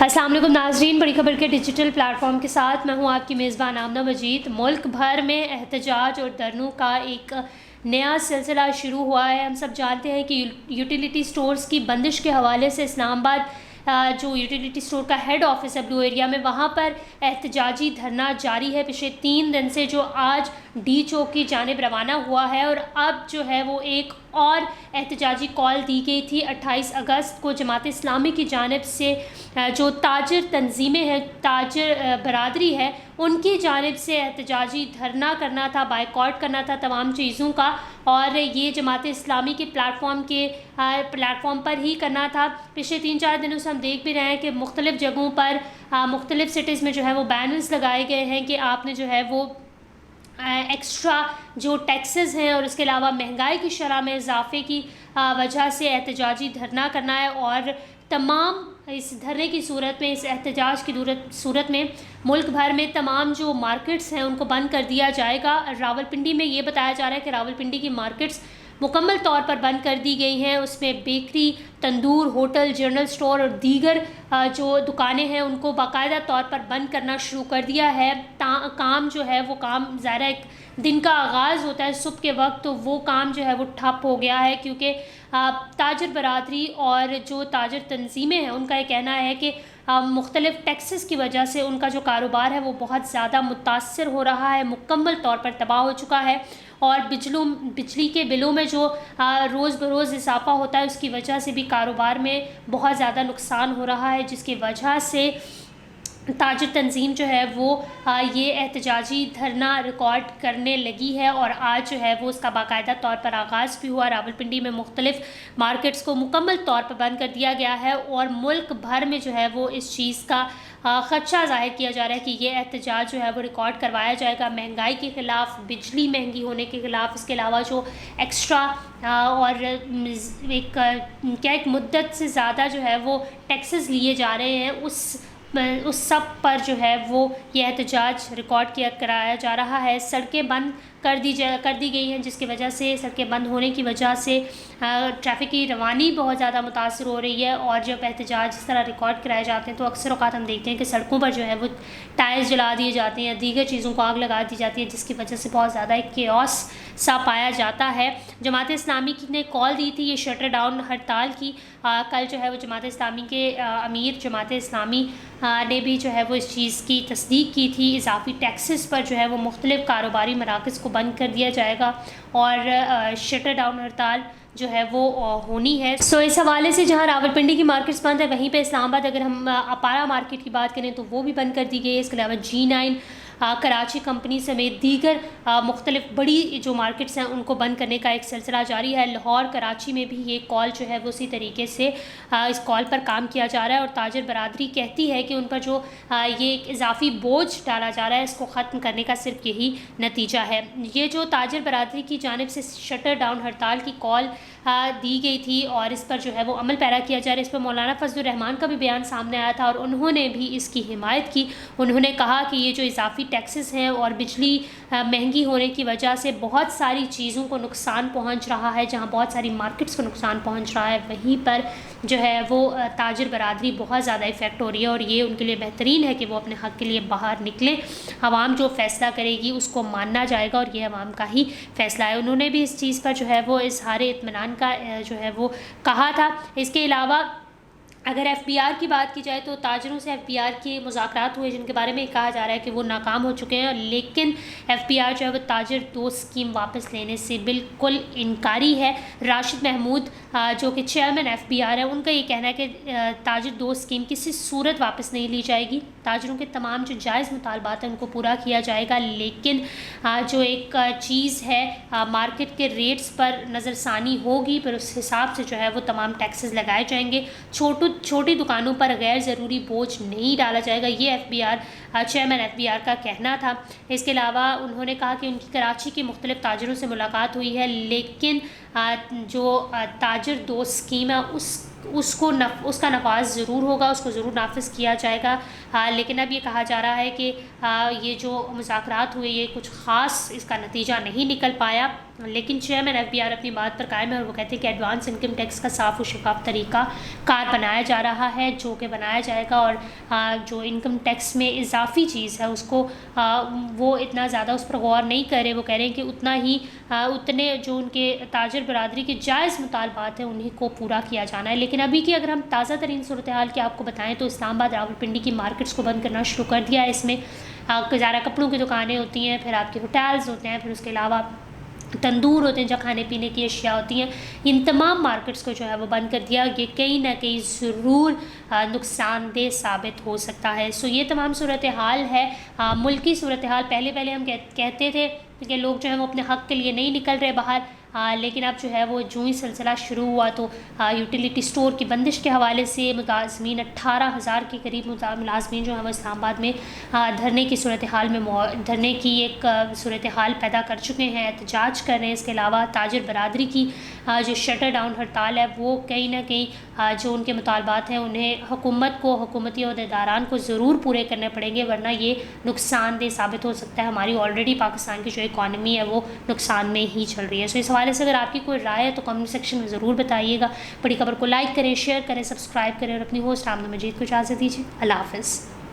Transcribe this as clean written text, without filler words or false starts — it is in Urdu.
السلام علیکم ناظرین، بڑی خبر کے ڈیجیٹل پلیٹ فارم کے ساتھ میں ہوں آپ کی میزبان آمنہ مجید۔ ملک بھر میں احتجاج اور دھرنوں کا ایک نیا سلسلہ شروع ہوا ہے۔ ہم سب جانتے ہیں کہ یوٹیلیٹی سٹورز کی بندش کے حوالے سے اسلام آباد جو یوٹیلیٹی سٹور کا ہیڈ آفس ہے بلو ایریا میں، وہاں پر احتجاجی دھرنا جاری ہے پچھلے 3 دن سے، جو آج ڈی چوک کی جانب روانہ ہوا ہے۔ اور اب جو ہے وہ ایک اور احتجاجی کال دی گئی تھی 28 اگست کو جماعت اسلامی کی جانب سے، جو تاجر تنظیمیں ہیں، تاجر برادری ہے، ان کی جانب سے احتجاجی دھرنا کرنا تھا، بائیکاٹ کرنا تھا تمام چیزوں کا، اور یہ جماعت اسلامی کے پلیٹ فارم پر ہی کرنا تھا۔ پچھلے 3-4 دنوں سے ہم دیکھ بھی رہے ہیں کہ مختلف جگہوں پر مختلف سٹیز میں جو ہے وہ بینرز لگائے گئے ہیں کہ آپ نے جو ہے وہ ایکسٹرا جو ٹیکسز ہیں اور اس کے علاوہ مہنگائی کی شرح میں اضافے کی وجہ سے احتجاجی دھرنا کرنا ہے، اور تمام اس دھرنے کی صورت میں، اس احتجاج کی صورت میں ملک بھر میں تمام جو مارکیٹس ہیں ان کو بند کر دیا جائے گا۔ راولپنڈی میں یہ بتایا جا رہا ہے کہ راولپنڈی کی مارکیٹس مکمل طور پر بند کر دی گئی ہیں، اس میں بیکری، تندور، ہوٹل، جنرل سٹور اور دیگر جو دکانیں ہیں ان کو باقاعدہ طور پر بند کرنا شروع کر دیا ہے۔ کام جو ہے وہ کام ظاہر ایک دن کا آغاز ہوتا ہے صبح کے وقت، تو وہ کام جو ہے وہ ٹھپ ہو گیا ہے، کیونکہ تاجر برادری اور جو تاجر تنظیمیں ہیں ان کا یہ کہنا ہے کہ مختلف ٹیکسز کی وجہ سے ان کا جو کاروبار ہے وہ بہت زیادہ متاثر ہو رہا ہے، مکمل طور پر تباہ ہو چکا ہے، اور بجلی کے بلوں میں جو روز بروز اضافہ ہوتا ہے اس کی وجہ سے بھی کاروبار میں بہت زیادہ نقصان ہو رہا ہے، جس کی وجہ سے تاجر تنظیم جو ہے وہ یہ احتجاجی دھرنا ریکارڈ کرنے لگی ہے، اور آج جو ہے وہ اس کا باقاعدہ طور پر آغاز بھی ہوا۔ راولپنڈی میں مختلف مارکیٹس کو مکمل طور پر بند کر دیا گیا ہے، اور ملک بھر میں جو ہے وہ اس چیز کا خدشہ ظاہر کیا جا رہا ہے کہ یہ احتجاج جو ہے وہ ریکارڈ کروایا جائے گا، مہنگائی کے خلاف، بجلی مہنگی ہونے کے خلاف، اس کے علاوہ جو ایکسٹرا اور ایک مدت سے زیادہ جو ہے وہ ٹیکسز لیے جا رہے ہیں، اس سب پر جو ہے وہ یہ احتجاج ریکارڈ کرایا جا رہا ہے۔ سڑکیں بند کر دی گئی ہیں، جس کی وجہ سے سڑکیں بند ہونے کی وجہ سے ٹریفک کی روانی بہت زیادہ متاثر ہو رہی ہے، اور جب احتجاج اس طرح ریکارڈ کرائے جاتے ہیں تو اکثر اوقات ہم دیکھتے ہیں کہ سڑکوں پر جو ہے وہ ٹائرز جلا دیے جاتے ہیں، دیگر چیزوں کو آگ لگا دی جاتی ہے، جس کی وجہ سے بہت زیادہ ایک کیوس سا پایا جاتا ہے۔ جماعت اسلامی نے کال دی تھی یہ شٹر ڈاؤن ہڑتال کی، کل جو ہے وہ جماعت اسلامی کے امیر جماعت اسلامی نے بھی جو ہے وہ اس چیز کی تصدیق کی تھی، اضافی ٹیکسز پر جو ہے وہ مختلف کاروباری مراکز کو بند کر دیا جائے گا، اور شٹر ڈاؤن ہڑتال جو ہے وہ ہونی ہے۔ اس حوالے سے جہاں راولپنڈی کی مارکیٹس بند ہے، وہیں پہ اسلام آباد اگر ہم اپارا مارکیٹ کی بات کریں تو وہ بھی بند کر دی گئی ہے۔ اس کے علاوہ G9 کراچی کمپنی سمیت دیگر مختلف بڑی جو مارکیٹس ہیں ان کو بند کرنے کا ایک سلسلہ جاری ہے۔ لاہور، کراچی میں بھی یہ کال جو ہے وہ اسی طریقے سے اس کال پر کام کیا جا رہا ہے، اور تاجر برادری کہتی ہے کہ ان پر جو یہ ایک اضافی بوجھ ڈالا جا رہا ہے اس کو ختم کرنے کا صرف یہی نتیجہ ہے۔ یہ جو تاجر برادری کی جانب سے شٹر ڈاؤن ہڑتال کی کال دی گئی تھی اور اس پر جو ہے وہ عمل پیرا کیا جا رہا ہے، اس پر مولانا فضل الرحمان کا بھی بیان سامنے آیا تھا، اور انہوں نے بھی اس کی حمایت کی۔ انہوں نے کہا کہ یہ جو اضافی ٹیکسز ہیں اور بجلی مہنگی ہونے کی وجہ سے بہت ساری چیزوں کو نقصان پہنچ رہا ہے، جہاں بہت ساری مارکیٹس کو نقصان پہنچ رہا ہے، وہیں پر جو ہے وہ تاجر برادری بہت زیادہ افیکٹ ہو رہی ہے، اور یہ ان کے لیے بہترین ہے کہ وہ اپنے حق کے لیے باہر نکلیں۔ عوام جو فیصلہ کرے گی اس کو ماننا جائے گا، اور یہ عوام کا ہی فیصلہ ہے۔ انہوں نے بھی اس چیز پر جو ہے وہ اظہار اطمینان کا جو ہے وہ کہا تھا۔ اس کے علاوہ اگر FBR کی بات کی جائے تو تاجروں سے FBR کے مذاکرات ہوئے، جن کے بارے میں کہا جا رہا ہے کہ وہ ناکام ہو چکے ہیں، لیکن FBR جو ہے وہ تاجر دوست اسکیم واپس لینے سے بالکل انکاری ہے۔ راشد محمود جو کہ چیئرمین FBR ہے، ان کا یہ کہنا ہے کہ تاجر دوست اسکیم کسی صورت واپس نہیں لی جائے گی، تاجروں کے تمام جو جائز مطالبات ہیں ان کو پورا کیا جائے گا، لیکن جو ایک چیز ہے مارکیٹ کے ریٹس پر نظر ثانی ہوگی، پھر اس حساب سے جو ہے وہ تمام ٹیکسز لگائے جائیں گے، چھوٹی دکانوں پر غیر ضروری بوجھ نہیں ڈالا جائے گا، یہ چیئرمین FBR کا کہنا تھا۔ اس کے علاوہ انہوں نے کہا کہ ان کی کراچی کے مختلف تاجروں سے ملاقات ہوئی ہے، لیکن جو تاجر دوست اسکیم ہے اس اس کا نفاذ ضرور ہوگا، اس کو ضرور نافذ کیا جائے گا. لیکن اب یہ کہا جا رہا ہے کہ یہ جو مذاکرات ہوئے یہ کچھ خاص اس کا نتیجہ نہیں نکل پایا. لیکن چیئرمین FBR اپنی بات پر قائم ہے اور وہ کہتے ہیں کہ ایڈوانس انکم ٹیکس کا صاف و شفاف طریقہ کار بنایا جا رہا ہے، جو کہ بنایا جائے گا. اور جو انکم ٹیکس میں اضافی چیز ہے اس کو وہ اتنا زیادہ اس پر غور نہیں کر رہے. وہ کہہ رہے ہیں کہ اتنے جو ان کے تاجر برادری کے جائز مطالبات ہیں انہیں کو پورا کیا جانا ہے. لیکن ابھی کی اگر ہم تازہ ترین صورتحال کی آپ کو بتائیں تو اسلام آباد راولپنڈی کی مارکیٹس کو بند کرنا شروع کر دیا ہے. اس میں گزارہ کپڑوں کی دکانیں ہوتی ہیں، پھر آپ کے ہوٹلز ہوتے ہیں، پھر اس کے علاوہ تندور ہوتے ہیں جہاں کھانے پینے کی اشیاء ہوتی ہیں. ان تمام مارکیٹس کو جو ہے وہ بند کر دیا. یہ کہیں نہ کہیں ضرور نقصان دہ ثابت ہو سکتا ہے. یہ تمام صورتحال ہے ملکی صورتحال. پہلے ہم کہتے تھے کہ لوگ جو ہیں وہ اپنے حق کے لیے نہیں نکل رہے باہر، لیکن اب جو ہے وہ جو ہی سلسلہ شروع ہوا تو یوٹیلیٹی سٹور کی بندش کے حوالے سے ملازمین 18,000 کے قریب ملازمین جو ہیں وہ اسلام آباد میں دھرنے کی ایک صورتحال پیدا کر چکے ہیں، احتجاج کر رہے ہیں. اس کے علاوہ تاجر برادری کی جو شٹر ڈاؤن ہڑتال ہے وہ کہیں نہ کہیں جو ان کے مطالبات ہیں انہیں حکومتی عہدیداران کو ضرور پورے کرنے پڑیں گے، ورنہ یہ نقصان دہ ثابت ہو سکتا ہے. ہماری آلریڈی پاکستان کی جو اکانومی ہے وہ نقصان میں ہی چل رہی ہے. اس حوالے سے اگر آپ کی کوئی رائے ہے تو کمنٹ سیکشن میں ضرور بتائیے گا. بڑی خبر کو لائک کریں، شیئر کریں، سبسکرائب کریں اور اپنی ہوسٹ آمنہ مجید کو اجازت دیجیے. اللہ حافظ.